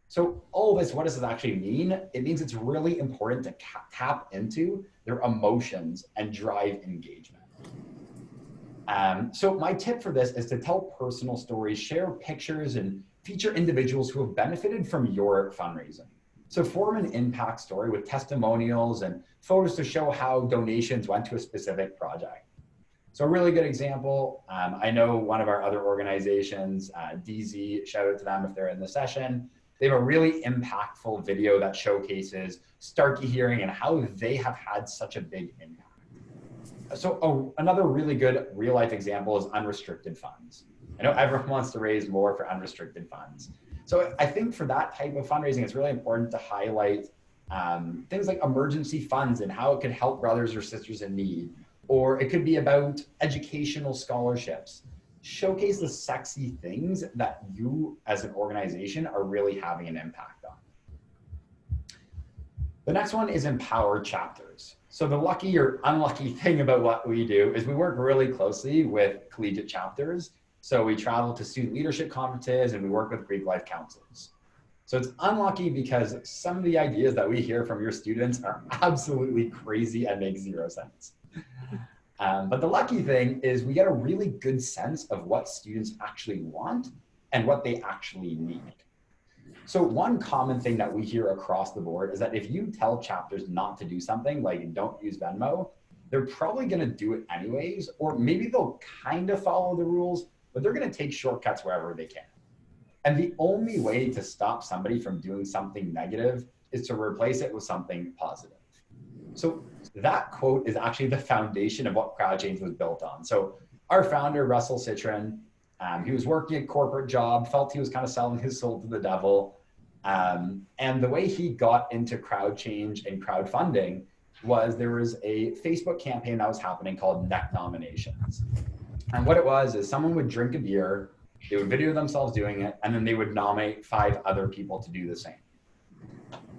So all of this, what does this actually mean? It means it's really important to tap into their emotions and drive engagement. So my tip for this is to tell personal stories, share pictures, and feature individuals who have benefited from your fundraising. So form an impact story with testimonials and photos to show how donations went to a specific project. So a really good example, I know one of our other organizations, DZ, shout out to them if they're in the session. They have a really impactful video that showcases Starkey Hearing and how they have had such a big impact. So another really good real life example is unrestricted funds. I know everyone wants to raise more for unrestricted funds. So I think for that type of fundraising, it's really important to highlight things like emergency funds and how it could help brothers or sisters in need. Or it could be about educational scholarships. Showcase the sexy things that you as an organization are really having an impact on. The next one is empower chapters. So the lucky or unlucky thing about what we do is we work really closely with collegiate chapters. So we travel to student leadership conferences and we work with Greek life counselors. So it's unlucky because some of the ideas that we hear from your students are absolutely crazy and make zero sense. But the lucky thing is we get a really good sense of what students actually want and what they actually need. So one common thing that we hear across the board is that if you tell chapters not to do something, like don't use Venmo, they're probably going to do it anyways, or maybe they'll kind of follow the rules, but they're going to take shortcuts wherever they can. And the only way to stop somebody from doing something negative is to replace it with something positive. So that quote is actually the foundation of what CrowdChange was built on. So our founder, Russell Citron, he was working a corporate job, felt he was kind of selling his soul to the devil. And the way he got into CrowdChange and crowdfunding was there was a Facebook campaign that was happening called Neck Nominations. And what it was is someone would drink a beer, they would video themselves doing it, and then they would nominate 5 other people to do the same.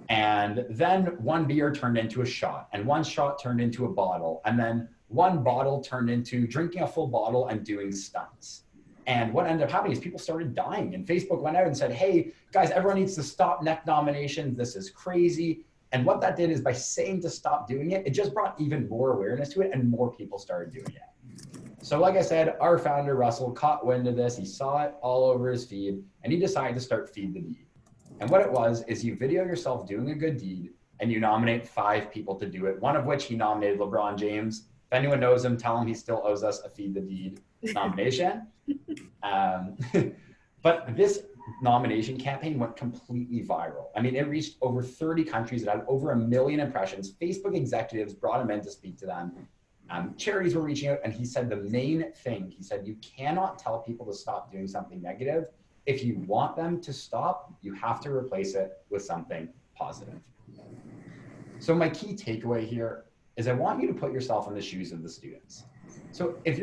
And then one beer turned into a shot, and one shot turned into a bottle, and then one bottle turned into drinking a full bottle and doing stunts. And what ended up happening is people started dying, and Facebook went out and said, hey, guys, everyone needs to stop neck nominations. This is crazy. And what that did is by saying to stop doing it, it just brought even more awareness to it and more people started doing it. So like I said, our founder, Russell, caught wind of this. He saw it all over his feed and he decided to start Feed the Deed. And what it was is you video yourself doing a good deed and you nominate 5 people to do it, one of which he nominated LeBron James. If anyone knows him, tell him he still owes us a Feed the Deed nomination. But this nomination campaign went completely viral. I mean, it reached over 30 countries. It had over 1 million impressions. Facebook executives brought him in to speak to them. Charities were reaching out, and he said the main thing, he said, you cannot tell people to stop doing something negative. If you want them to stop, you have to replace it with something positive. So my key takeaway here is I want you to put yourself in the shoes of the students. So if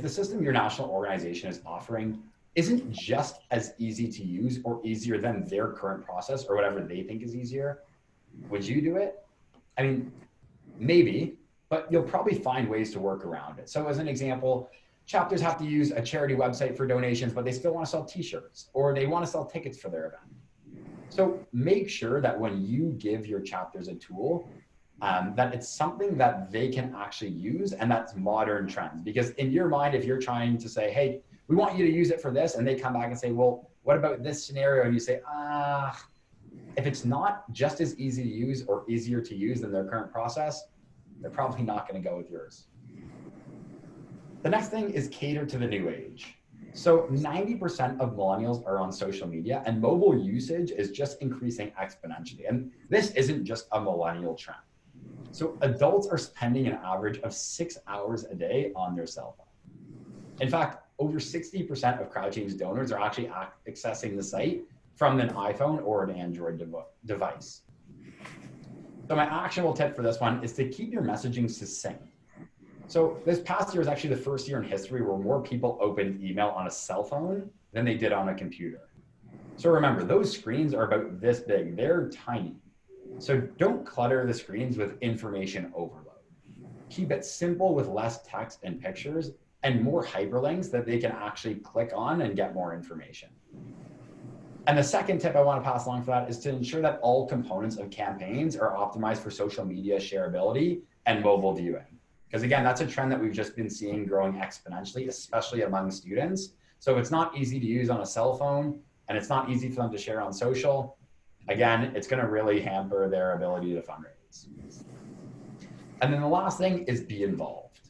the system your national organization is offering isn't just as easy to use or easier than their current process or whatever they think is easier, would you do it? I mean, maybe, but you'll probably find ways to work around it. So as an example, chapters have to use a charity website for donations, but they still want to sell t-shirts or they want to sell tickets for their event. So make sure that when you give your chapters a tool, that it's something that they can actually use and that's modern trends. Because in your mind, if you're trying to say, hey, we want you to use it for this, and they come back and say, well, what about this scenario? And you say, if it's not just as easy to use or easier to use than their current process, they're probably not going to go with yours. The next thing is cater to the new age. So 90% of millennials are on social media and mobile usage is just increasing exponentially. And this isn't just a millennial trend. So adults are spending an average of 6 hours a day on their cell phone. In fact, over 60% of CrowdChange donors are actually accessing the site from an iPhone or an Android device. So my actionable tip for this one is to keep your messaging succinct. So this past year is actually the first year in history where more people opened email on a cell phone than they did on a computer. So remember, those screens are about this big, they're tiny. So don't clutter the screens with information overload. Keep it simple with less text and pictures and more hyperlinks that they can actually click on and get more information. And the second tip I want to pass along for that is to ensure that all components of campaigns are optimized for social media shareability and mobile viewing. Because again, that's a trend that we've just been seeing growing exponentially, especially among students. So if it's not easy to use on a cell phone and it's not easy for them to share on social, again, it's going to really hamper their ability to fundraise. And then the last thing is be involved.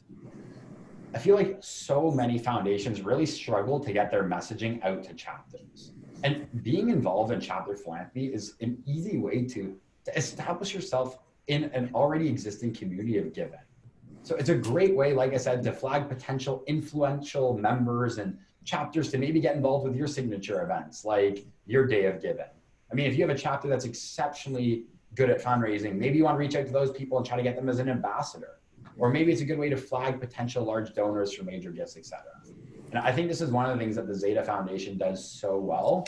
I feel like so many foundations really struggle to get their messaging out to chapters. And being involved in chapter philanthropy is an easy way to establish yourself in an already existing community of giving. So it's a great way, like I said, to flag potential influential members and chapters to maybe get involved with your signature events, like your Day of Giving. I mean, if you have a chapter that's exceptionally good at fundraising, maybe you want to reach out to those people and try to get them as an ambassador. Or maybe it's a good way to flag potential large donors for major gifts, et cetera. And I think this is one of the things that the Zeta Foundation does so well.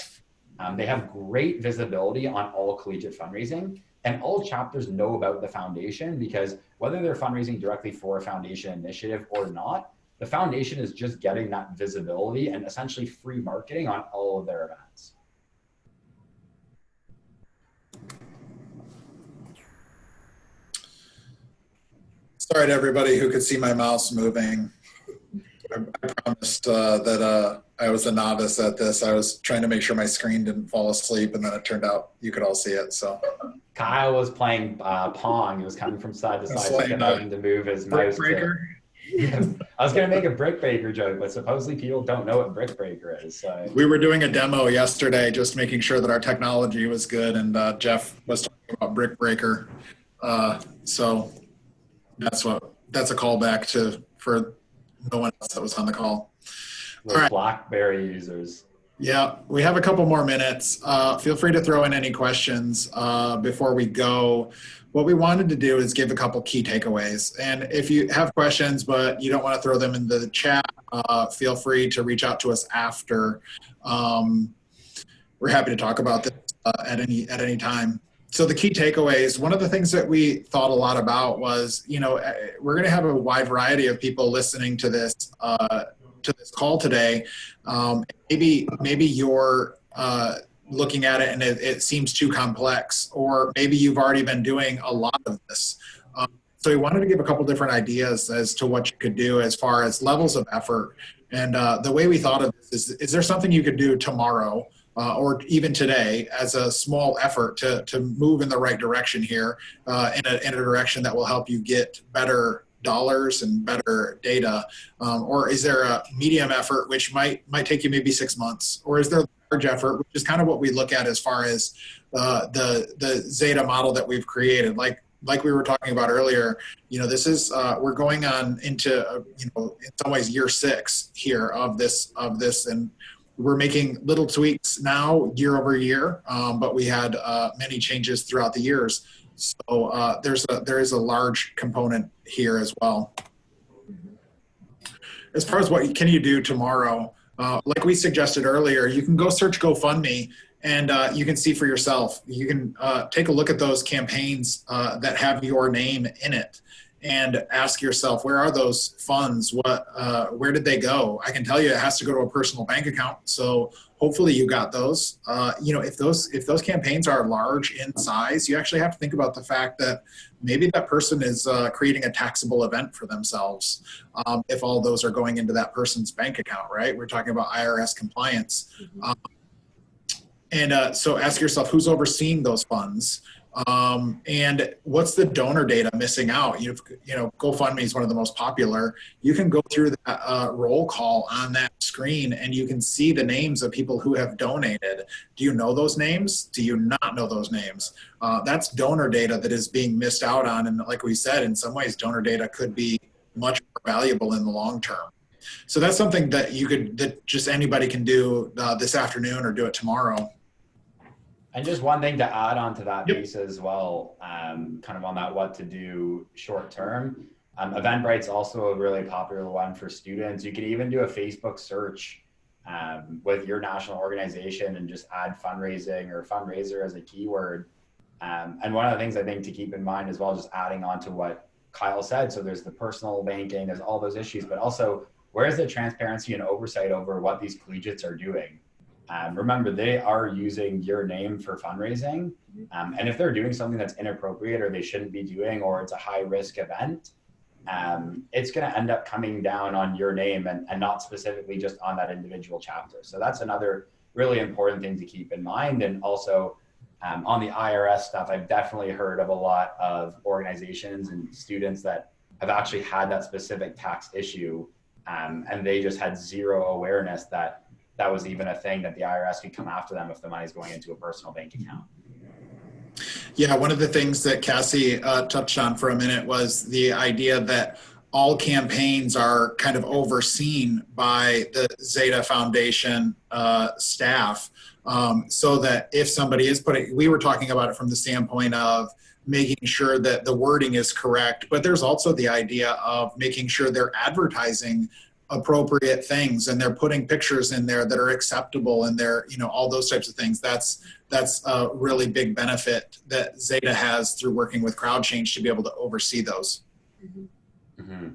They have great visibility on all collegiate fundraising, and all chapters know about the foundation, because whether they're fundraising directly for a foundation initiative or not, the foundation is just getting that visibility and essentially free marketing on all of their events. Sorry to everybody who could see my mouse moving. I promised that I was a novice at this. I was trying to make sure my screen didn't fall asleep, and then it turned out you could all see it. So Kyle was playing Pong. He was coming from side to side, like so having to move his mouse. I was going to make a brick breaker joke, but supposedly people don't know what brick breaker is. So. We were doing a demo yesterday, just making sure that our technology was good, and Jeff was talking about brick breaker. So that's a callback for no one else that was on the call. All right. BlackBerry users. Yeah, we have a couple more minutes. Feel free to throw in any questions before we go. What we wanted to do is give a couple key takeaways. And if you have questions, but you don't want to throw them in the chat, feel free to reach out to us after. We're happy to talk about this at any time. So the key takeaways, one of the things that we thought a lot about was, we're going to have a wide variety of people listening to this call today. Maybe you're looking at it and it seems too complex, or maybe you've already been doing a lot of this. So we wanted to give a couple different ideas as to what you could do as far as levels of effort. And the way we thought of this is there something you could do tomorrow or even today as a small effort to move in the right direction here, in a direction that will help you get better dollars and better data? Or is there a medium effort which might take you maybe 6 months? Or is there a large effort, which is kind of what we look at as far as the Zeta model that we've created? Like we were talking about earlier, this is we're going on into in some ways year 6 here of this, and we're making little tweaks now year over year, but we had many changes throughout the years. So there is a large component here as well. As far as what can you do tomorrow, like we suggested earlier, you can go search GoFundMe and you can see for yourself. You can take a look at those campaigns that have your name in it and ask yourself, where are those funds? Where did they go? I can tell you it has to go to a personal bank account. So hopefully you got those. If those campaigns are large in size, you actually have to think about the fact that maybe that person is creating a taxable event for themselves. If all those are going into that person's bank account, right? We're talking about IRS compliance. Mm-hmm. So ask yourself, who's overseeing those funds? And what's the donor data missing out? GoFundMe is one of the most popular. You can go through that roll call on that screen and you can see the names of people who have donated. Do you know those names? Do you not know those names? That's donor data that is being missed out on. And like we said, in some ways, donor data could be much more valuable in the long term. So that's something that that just anybody can do this afternoon or do it tomorrow. And just one thing to add on to that piece as well, kind of on that what to do short term. Eventbrite's also a really popular one for students. You can even do a Facebook search with your national organization and just add fundraising or fundraiser as a keyword. And one of the things I think to keep in mind as well, just adding on to what Kyle said, so there's the personal banking, there's all those issues, but also where's the transparency and oversight over what these collegiates are doing? Remember, they are using your name for fundraising. And if they're doing something that's inappropriate or they shouldn't be doing, or it's a high risk event, it's going to end up coming down on your name and not specifically just on that individual chapter. So that's another really important thing to keep in mind. And also on the IRS stuff, I've definitely heard of a lot of organizations and students that have actually had that specific tax issue. And they just had zero awareness that was even a thing, that the IRS could come after them if the money's going into a personal bank account. Yeah, one of the things that Cassie touched on for a minute was the idea that all campaigns are kind of overseen by the Zeta Foundation staff, so that if somebody is we were talking about it from the standpoint of making sure that the wording is correct, but there's also the idea of making sure they're advertising appropriate things and they're putting pictures in there that are acceptable, and they're, all those types of things. That's a really big benefit that Zeta has through working with CrowdChange to be able to oversee those. Mm-hmm. Mm-hmm.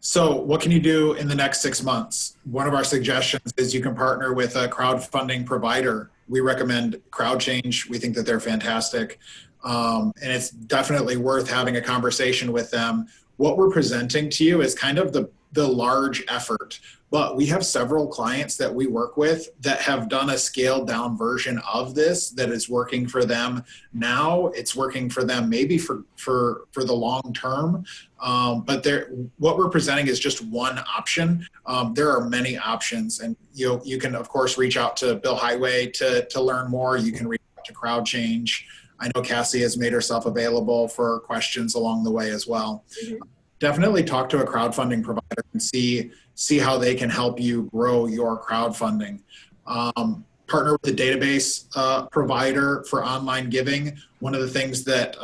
So what can you do in the next 6 months? One of our suggestions is you can partner with a crowdfunding provider. We recommend CrowdChange. We think that they're fantastic. And it's definitely worth having a conversation with them. What we're presenting to you is kind of the large effort, but we have several clients that we work with that have done a scaled down version of this that is working for them now. It's working for them maybe for the long term, but what we're presenting is just one option. There are many options, and you can of course reach out to Bill Highway to learn more. You can reach out to CrowdChange. I know Cassie has made herself available for questions along the way as well. Mm-hmm. Definitely talk to a crowdfunding provider and see how they can help you grow your crowdfunding. Partner with a database provider for online giving. One of the things that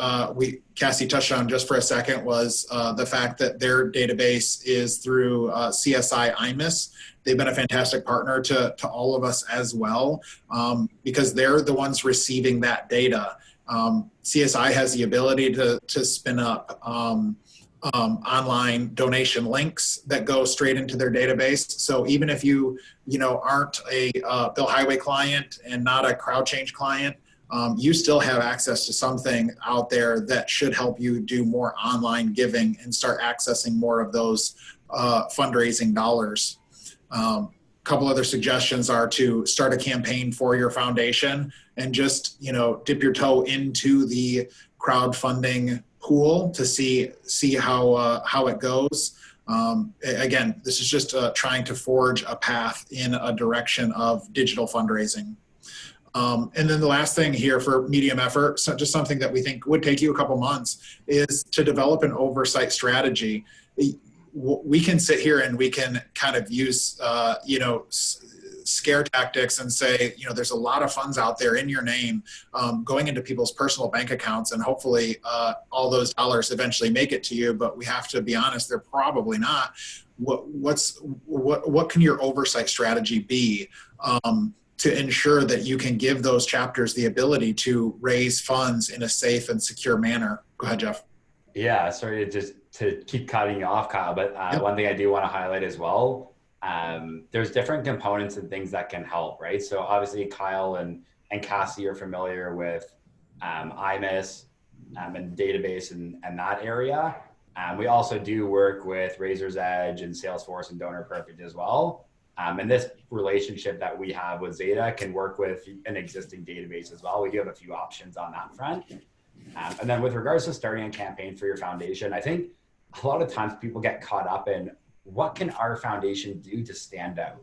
Cassie touched on just for a second was the fact that their database is through CSI IMIS. They've been a fantastic partner to all of us as well, because they're the ones receiving that data. CSI has the ability to spin up online donation links that go straight into their database. So even if you aren't a Bill Highway client and not a CrowdChange client, you still have access to something out there that should help you do more online giving and start accessing more of those fundraising dollars. Couple other suggestions are to start a campaign for your foundation and just dip your toe into the crowdfunding pool to see how it goes. Again, this is just trying to forge a path in a direction of digital fundraising. And then the last thing here for medium effort, so just something that we think would take you a couple months, is to develop an oversight strategy. We can sit here and we can kind of use scare tactics and say, there's a lot of funds out there in your name going into people's personal bank accounts, and hopefully all those dollars eventually make it to you. But we have to be honest, they're probably not. What can your oversight strategy be to ensure that you can give those chapters the ability to raise funds in a safe and secure manner? Go ahead, Jeff. Yeah, sorry to keep cutting you off, Kyle, but Yep. One thing I do want to highlight as well, there's different components and things that can help, right? So obviously Kyle and Cassie are familiar with IMIS and database and that area. We also do work with Razor's Edge and Salesforce and Donor Perfect as well. And this relationship that we have with Zeta can work with an existing database as well. We do have a few options on that front. And then with regards to starting a campaign for your foundation, I think a lot of times people get caught up in what can our foundation do to stand out?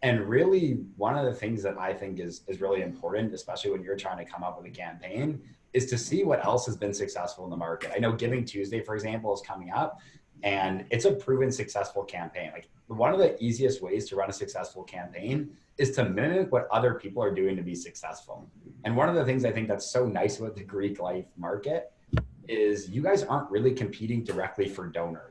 And really one of the things that I think is really important, especially when you're trying to come up with a campaign, is to see what else has been successful in the market. I know Giving Tuesday, for example, is coming up, and it's a proven successful campaign. Like, one of the easiest ways to run a successful campaign is to mimic what other people are doing to be successful. And one of the things I think that's so nice about the Greek life market is you guys aren't really competing directly for donors.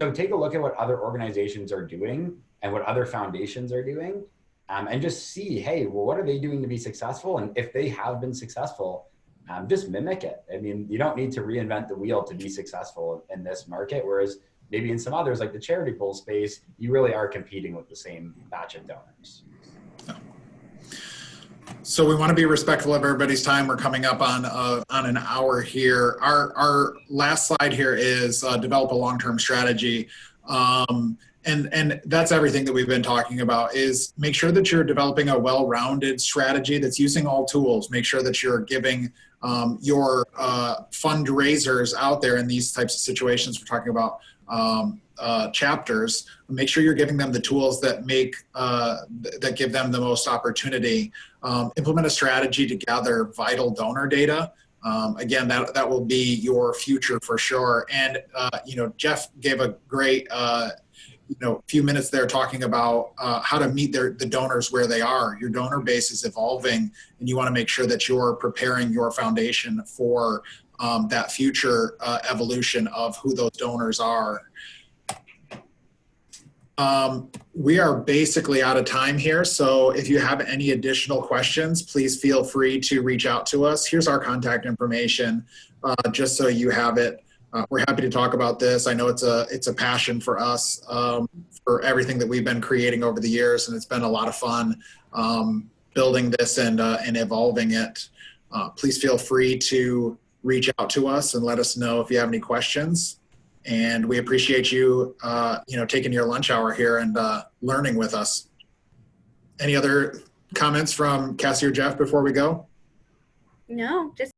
So take a look at what other organizations are doing and what other foundations are doing, and just see, hey, well, what are they doing to be successful? And if they have been successful, just mimic it. I mean, you don't need to reinvent the wheel to be successful in this market, whereas maybe in some others, like the charity pool space, you really are competing with the same batch of donors. So we want to be respectful of everybody's time. We're coming up on an hour here. Our last slide here is develop a long-term strategy. And that's everything that we've been talking about, is make sure that you're developing a well-rounded strategy that's using all tools. Make sure that you're giving your fundraisers out there in these types of situations. We're talking about chapters. Make sure you're giving them the tools that that give them the most opportunity. Implement a strategy to gather vital donor data. Again, that will be your future for sure. And, Jeff gave a great, few minutes there talking about how to meet the donors where they are. Your donor base is evolving, and you want to make sure that you're preparing your foundation for that future evolution of who those donors are. We are basically out of time here, so if you have any additional questions, please feel free to reach out to us. Here's our contact information, just so you have it. We're happy to talk about this. I know it's a passion for us, for everything that we've been creating over the years, and it's been a lot of fun building this and evolving it. Please feel free to reach out to us and let us know if you have any questions. And we appreciate you, taking your lunch hour here and learning with us. Any other comments from Cassie or Jeff before we go? No, just